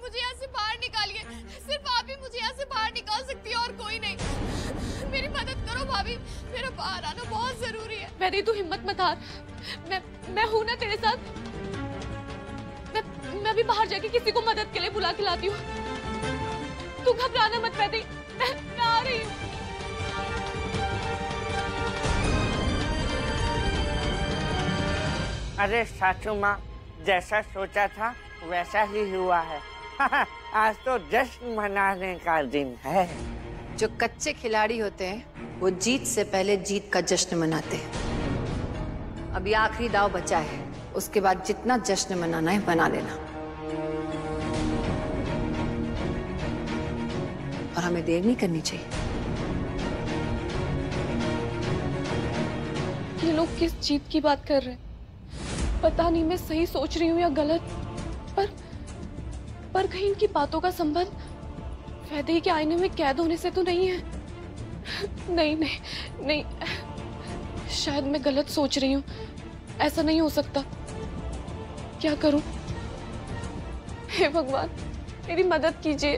मुझे यहाँ से बाहर निकालिए। सिर्फ आप ही मुझे यहाँ से बाहर निकाल सकती है और कोई नहीं। मेरी मदद करो भाभी, मेरा बाहर आना बहुत जरूरी है। वैदेही तू हिम्मत मत हार, मैं हूं ना तेरे साथ। मैं अभी बाहर जाके किसी को मदद के लिए बुला के लाती हूँ। तू घबराना मत वैदेही, मैं आ रही हूँ। अरे सासू माँ, जैसा सोचा था वैसा ही हुआ है। आज तो जश्न मनाने का दिन है। जो कच्चे खिलाड़ी होते हैं वो जीत से पहले जीत का जश्न मनाते हैं। अभी आखिरी दाव बचा है, उसके बाद जितना जश्न मनाना है मना लेना। और हमें देर नहीं करनी चाहिए। ये लोग किस जीत की बात कर रहे हैं? पता नहीं मैं सही सोच रही हूँ या गलत, पर कहीं इनकी बातों का संबंध वैदेही के आईने में कैद होने से तो नहीं है। नहीं नहीं नहीं, शायद मैं गलत सोच रही हूँ। ऐसा नहीं हो सकता। क्या करूं? हे भगवान, मेरी मदद कीजिए।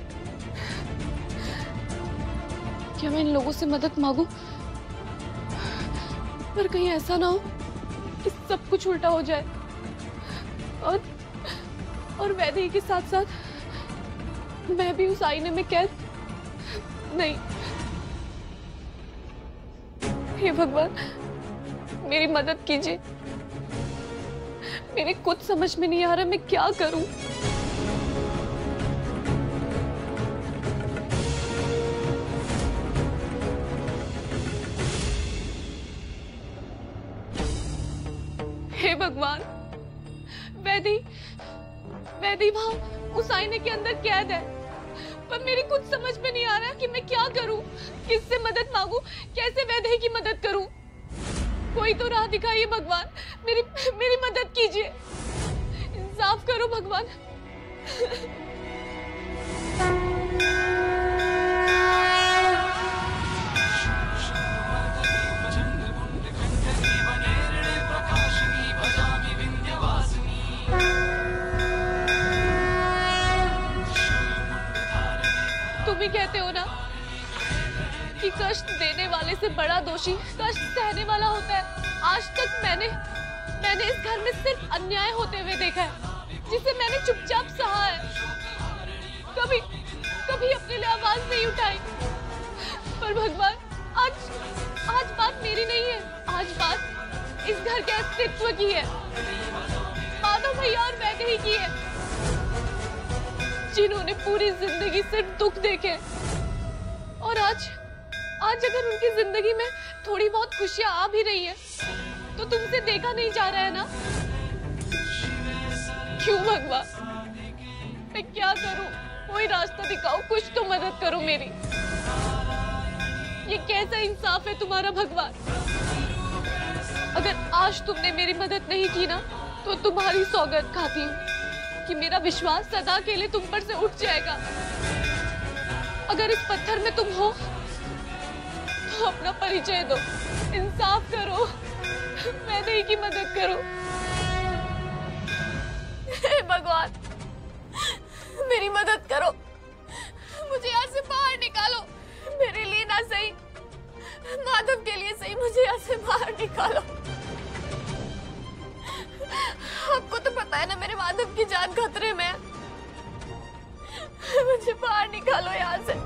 क्या मैं इन लोगों से मदद मांगूं? पर कहीं ऐसा ना हो कि सब कुछ उल्टा हो जाए और वैदेही के साथ साथ मैं भी उस आईने में कैद। नहीं, हे भगवान, मेरी मदद कीजिए। मेरे कुछ समझ में नहीं आ रहा मैं क्या करूं। हे भगवान, वैदेही वहां उस आईने के अंदर कैद है, पर मेरी कुछ समझ में नहीं आ रहा कि मैं क्या करूं, किससे मदद मांगूं, कैसे वैदेही की मदद करूं। कोई तो राह दिखाइए भगवान, मेरी मदद कीजिए। इंसाफ करो भगवान। तुम ही कहते हो ना कि कष्ट देने वाले से बड़ा दोषी कष्ट सहने वाला होता है। आज तक मैंने इस घर में सिर्फ अन्याय होते हुए देखा है, जिसे मैंने चुपचाप सहा है। कभी अपने लिए आवाज नहीं उठाई। पर भगवान, आज बात मेरी नहीं है। आज बात इस घर के अस्तित्व की है, माधव भैया और वैदेही की है, जिन्होंने पूरी जिंदगी सिर्फ दुख देखे। और आज अगर उनकी जिंदगी में थोड़ी बहुत खुशियां आ भी रही है तो तुमसे देखा नहीं जा रहा है ना। क्यों भगवान, मैं क्या करूं? कोई रास्ता दिखाओ, कुछ तो मदद करो मेरी। ये कैसा इंसाफ है तुम्हारा भगवान? अगर आज तुमने मेरी मदद नहीं की ना तो तुम्हारी सौगंध खाती हूँ कि मेरा विश्वास सदा के लिए तुम पर से उठ जाएगा। अगर इस पत्थर में तुम हो तो अपना परिचय दो, इंसाफ करो, वैदेही की मदद करो। हे भगवान, मेरी मदद करो, मुझे यहाँ से बाहर निकालो। मेरे लिए ना सही, माधव के लिए सही, मुझे यहाँ से बाहर निकालो। आपको तो पता है ना मेरे माधव की जान खतरे में है। मुझे बाहर निकालो यहाँ से।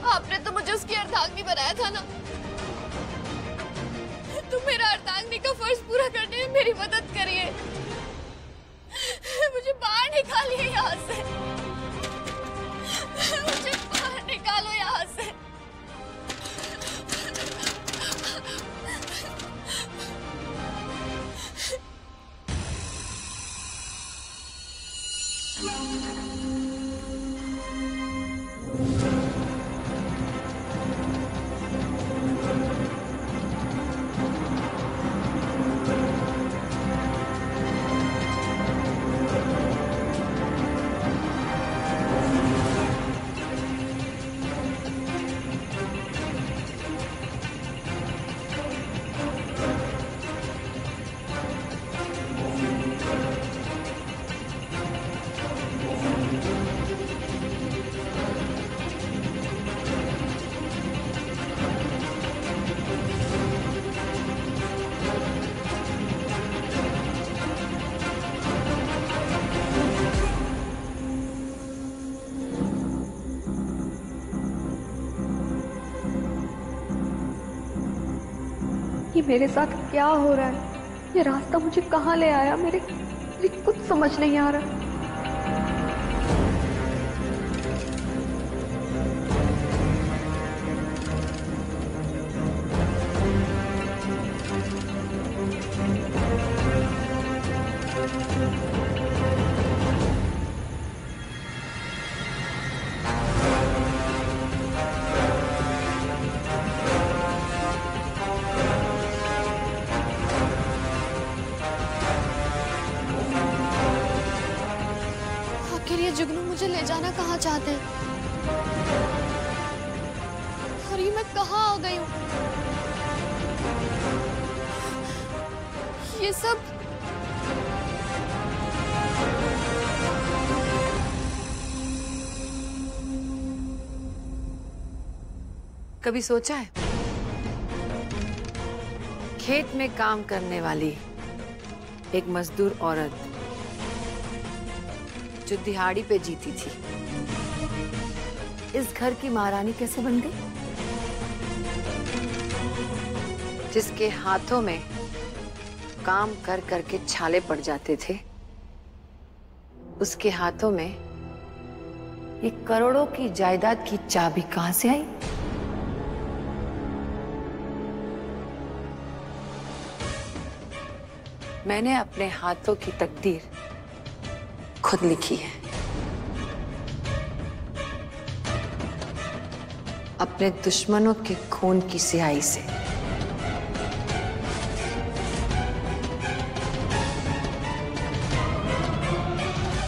आपने तो मुझे उसकी अर्धांगिनी बनाया था ना, तो मेरा अर्धांगिनी का फर्ज पूरा करने में मेरी मदद करिए। मुझे बाहर निकालिए यहाँ से, मुझे बाहर निकालो यहाँ से। ये मेरे साथ क्या हो रहा है? ये रास्ता मुझे कहाँ ले आया? मेरे कुछ समझ नहीं आ रहा। आखिर ये जुगनू मुझे ले जाना कहाँ चाहते हैं? और ये मैं कहाँ आ गई हूँ? ये सब कभी सोचा है खेत में काम करने वाली एक मजदूर औरत जो दिहाड़ी पे जीती थी, इस घर की महारानी कैसे बन गई? जिसके हाथों में काम कर करके छाले पड़ जाते थे, उसके हाथों में ये करोड़ों की जायदाद की चाबी कहां से आई? मैंने अपने हाथों की तकदीर खुद लिखी है। अपने दुश्मनों के खून की स्याही से।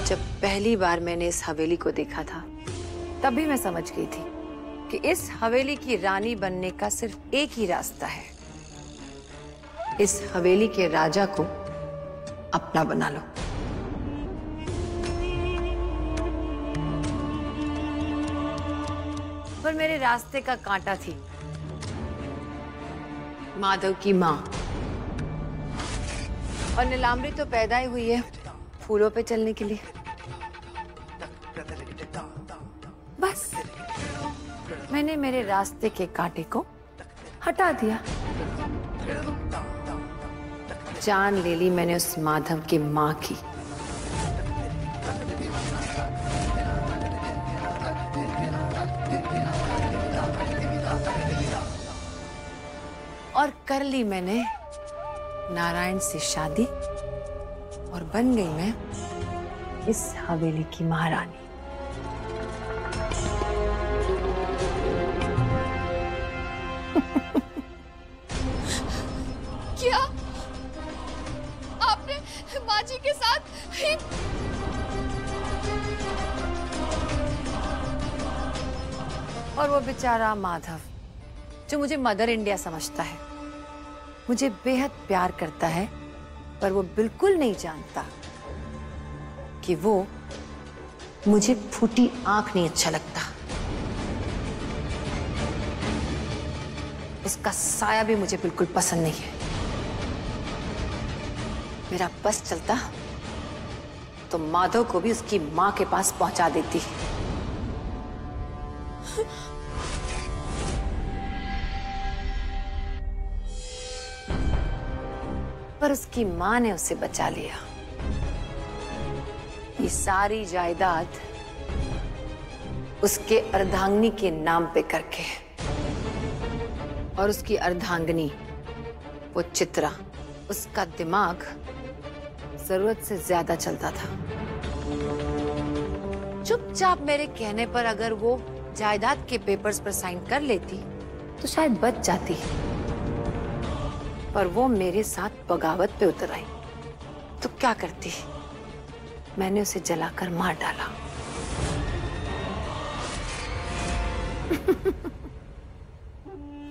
जब पहली बार मैंने इस हवेली को देखा था, तभी मैं समझ गई थी कि इस हवेली की रानी बनने का सिर्फ एक ही रास्ता है। इस हवेली के राजा को अपना बना लो। पर मेरे रास्ते का कांटा थी माधव की माँ, और नीलांबरी तो पैदा ही हुई है फूलों पे चलने के लिए। बस मैंने मेरे रास्ते के कांटे को हटा दिया। जान ले ली मैंने उस माधव की माँ की। और कर ली मैंने नारायण से शादी, और बन गई मैं इस हवेली की महारानी। क्या आपने माँ जी के साथ और वो बेचारा माधव जो मुझे मदर इंडिया समझता है, मुझे बेहद प्यार करता है, पर वो बिल्कुल नहीं जानता कि वो मुझे फूटी आंख नहीं अच्छा लगता। उसका साया भी मुझे बिल्कुल पसंद नहीं है। मेरा बस चलता तो माधव को भी उसकी मां के पास पहुंचा देती। पर उसकी मां ने उसे बचा लिया। ये सारी जायदाद उसके अर्धांगिनी के नाम पे करके, और उसकी अर्धांगिनी वो चित्रा, उसका दिमाग जरूरत से ज्यादा चलता था। चुपचाप मेरे कहने पर अगर वो जायदाद के पेपर्स पर साइन कर लेती तो शायद बच जाती, पर वो मेरे साथ बगावत पे उतर आई तो क्या करती? मैंने उसे जलाकर मार डाला।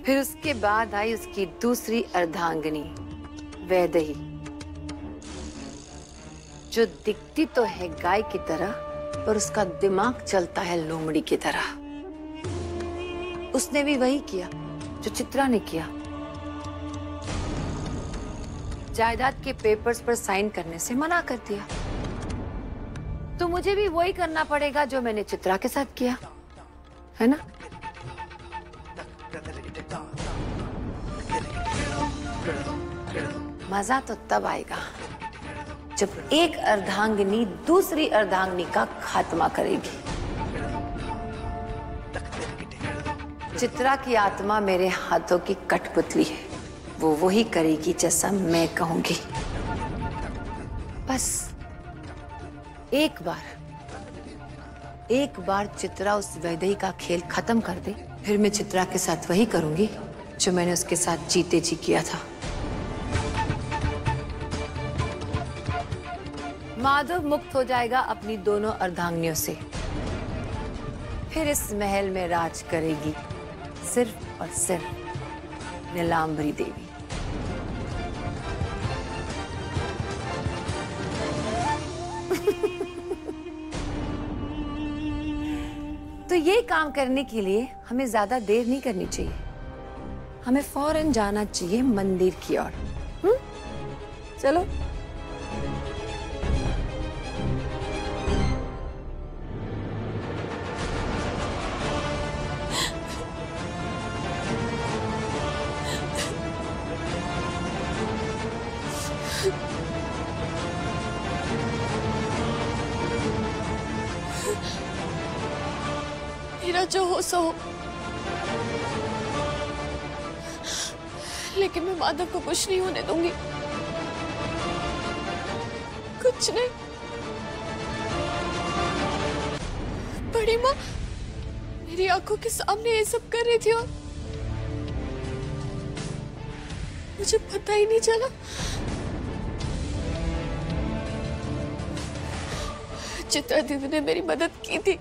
फिर उसके बाद आई उसकी दूसरी अर्धांगिनी वैदेही, जो दिखती तो है गाय की तरह, पर उसका दिमाग चलता है लोमड़ी की तरह। उसने भी वही किया जो चित्रा ने किया। जायदाद के पेपर्स पर साइन करने से मना कर दिया। तो मुझे भी वही करना पड़ेगा जो मैंने चित्रा के साथ किया, है ना? मजा तो तब आएगा जब एक अर्धांगिनी दूसरी अर्धांगिनी का खात्मा करेगी। चित्रा की आत्मा मेरे हाथों की कठपुतली है, वो वही करेगी जैसा मैं कहूंगी। बस एक बार चित्रा उस वैदेही का खेल खत्म कर दे, फिर मैं चित्रा के साथ वही करूंगी जो मैंने उसके साथ जीते जी किया था। माधव मुक्त हो जाएगा अपनी दोनों अर्धांगिनियों से, फिर इस महल में राज करेगी सिर्फ और सिर्फ नीलांबरी देवी। तो ये काम करने के लिए हमें ज्यादा देर नहीं करनी चाहिए, हमें फौरन जाना चाहिए मंदिर की ओर। चलो। मेरा जो हो सो हो, लेकिन मैं माधव को कुछ नहीं होने दूंगी, कुछ नहीं। बड़ी माँ मेरी आंखों के सामने ये सब कर रही थी और मुझे पता ही नहीं चला। चित्रा दीदी ने मेरी मदद की थी,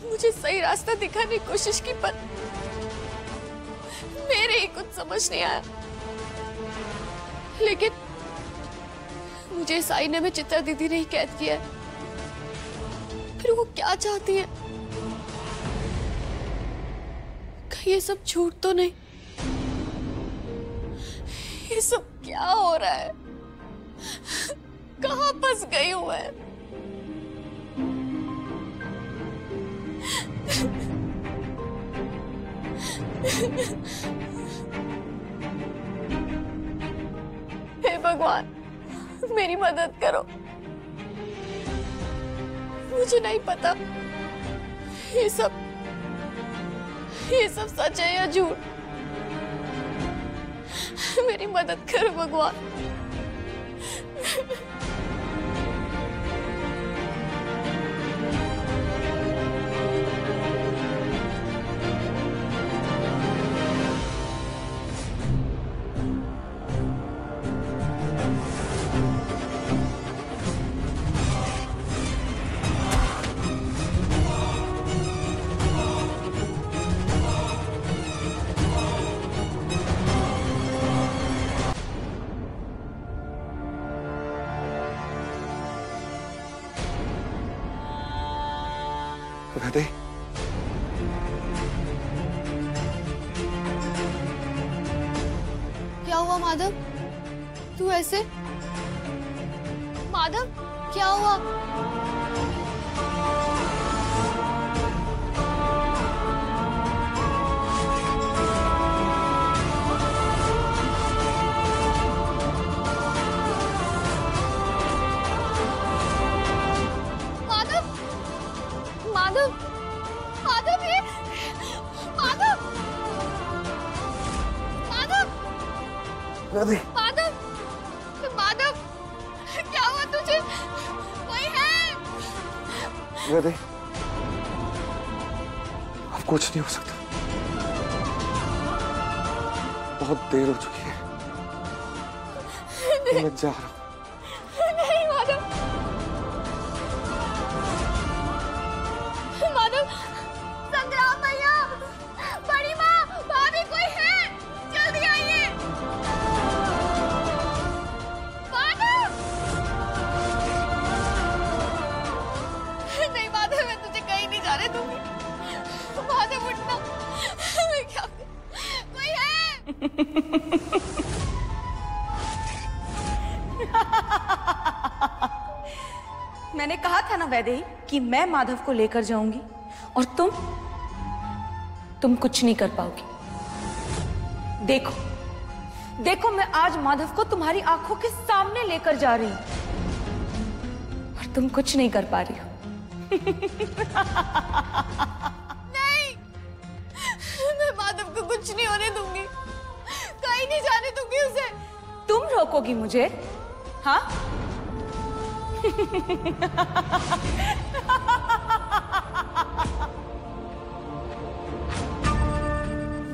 मुझे सही रास्ता दिखाने की कोशिश की, पर मेरे ही कुछ समझ नहीं आया। लेकिन मुझे इस आईने में चित्रा दीदी ने ही कैद किया है। फिर वो क्या चाहती है? कहीं ये सब झूठ तो नहीं? ये सब क्या हो रहा है? कहाँ फंस गई हूँ मैं? हे भगवान, मेरी मदद करो। मुझे नहीं पता ये सब सच है या झूठ। मेरी मदद करो भगवान। वैदेही, क्या हुआ माधव? तू ऐसे? माधव क्या हुआ? माधव, माधव ये, माधव, माधव, वैदेही, माधव, माधव, क्या हुआ तुझे? कोई है? वैदेही, अब कुछ नहीं हो सकता, बहुत देर हो चुकी है। मैं जा रहा हूँ। नहीं माधव, माधव, संग्राम भैया, बड़ी माँ, भाभी कोई है? जल्दी आइए। माधव, नहीं माधव, मैं तुझे कहीं नहीं जाने दूंगी। माधव उठना, मैं क्या, कोई है? मैंने कहा था ना वैदेही कि मैं माधव को लेकर जाऊंगी, और तुम कुछ नहीं कर पाओगी। देखो देखो, मैं आज माधव को तुम्हारी आंखों के सामने लेकर जा रही हूं और तुम कुछ नहीं कर पा रही हो। नहीं, मैं माधव को कुछ नहीं होने दूंगी, कहीं नहीं जाने दूंगी उसे। तुम रोकोगी मुझे? हाँ?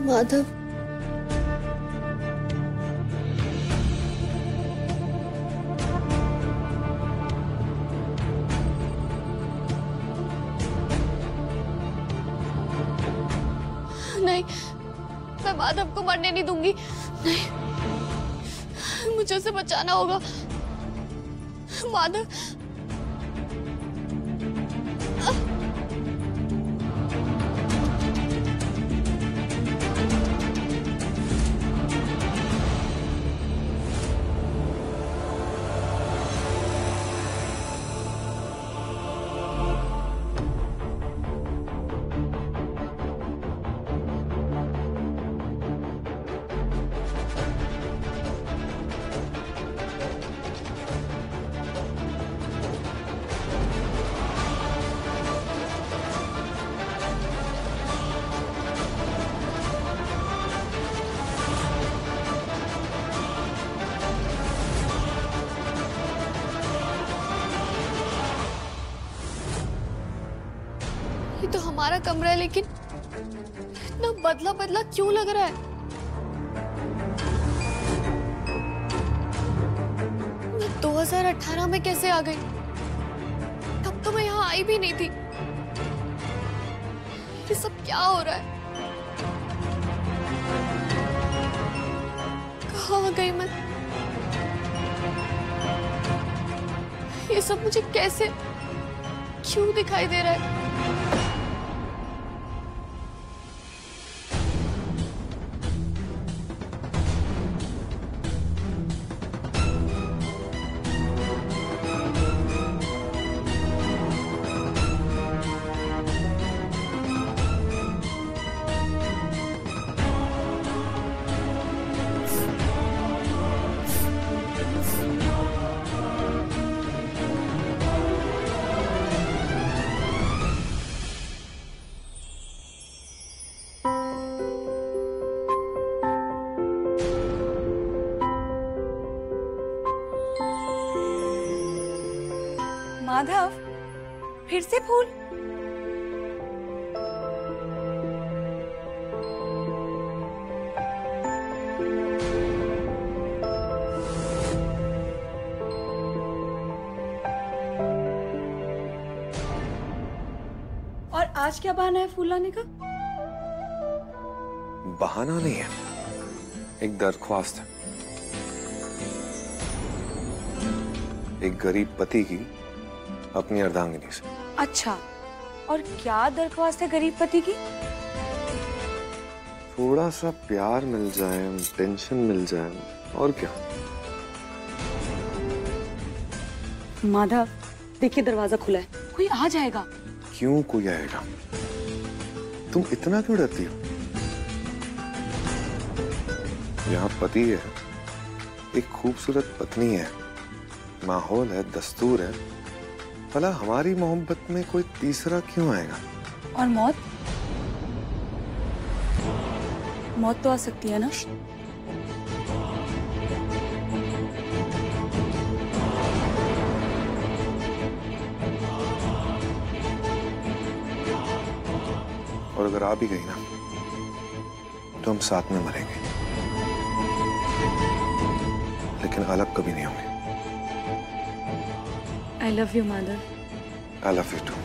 माधव, नहीं, मैं माधव को मरने नहीं दूंगी। नहीं, मुझे उसे बचाना होगा। माधव, ये तो हमारा कमरा है, लेकिन इतना बदला बदला क्यों लग रहा है? मैं 2018 में कैसे आ गई? तब तो मैं यहाँ आई भी नहीं थी। ये सब क्या हो रहा है? कहाँ आ गई मैं? ये सब मुझे कैसे, क्यों दिखाई दे रहा है? माधव, फिर से फूल? और आज क्या बहाना है फूल लाने का? बहाना नहीं है, एक दरख्वास्त है। एक गरीब पति की अपनी अर्धांगिनी से। अच्छा, और क्या दरख्वास्त है गरीब पति की? थोड़ा सा प्यार मिल जाए, टेंशन मिल जाए, और क्या। माधव, देखिए दरवाजा खुला है, कोई आ जाएगा। क्यों कोई आएगा? तुम इतना क्यों डरती हो? यहाँ पति है, एक खूबसूरत पत्नी है, माहौल है, दस्तूर है। भला हमारी मोहब्बत में कोई तीसरा क्यों आएगा? और मौत? मौत तो आ सकती है ना? और अगर आ भी गई ना, तो हम साथ में मरेंगे, लेकिन अलग कभी नहीं होंगे। I love you, Madhav. I love you too.